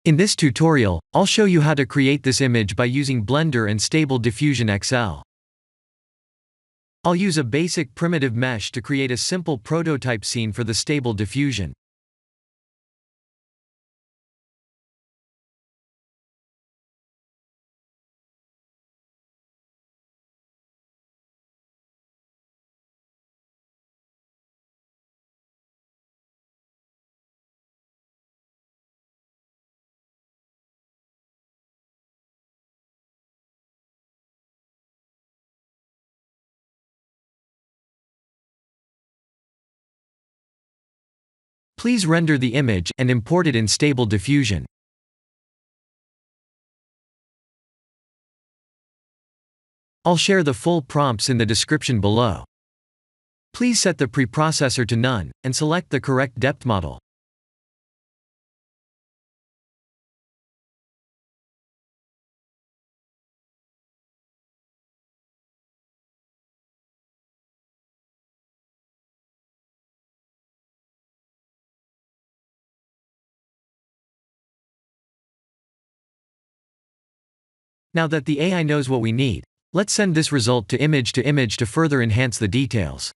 In this tutorial, I'll show you how to create this image by using Blender and Stable Diffusion XL. I'll use a basic primitive mesh to create a simple prototype scene for the Stable Diffusion. Please render the image and import it in Stable Diffusion. I'll share the full prompts in the description below. Please set the preprocessor to none, and select the correct depth model. Now that the AI knows what we need, let's send this result to image to further enhance the details.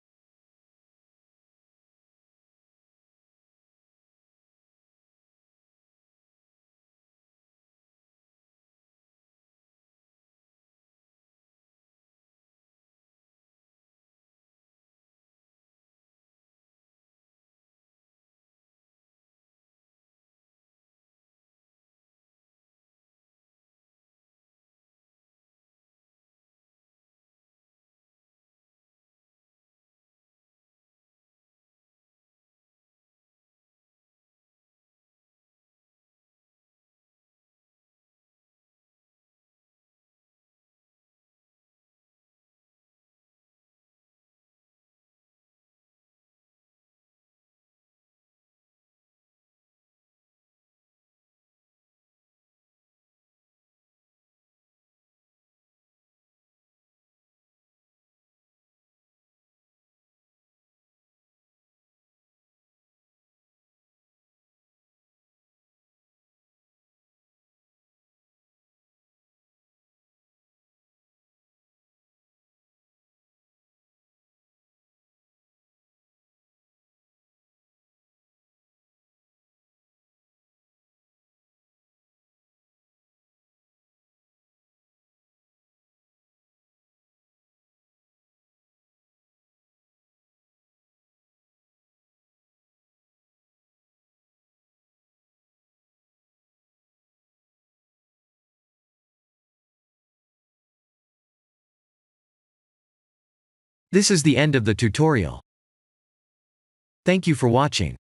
This is the end of the tutorial. Thank you for watching.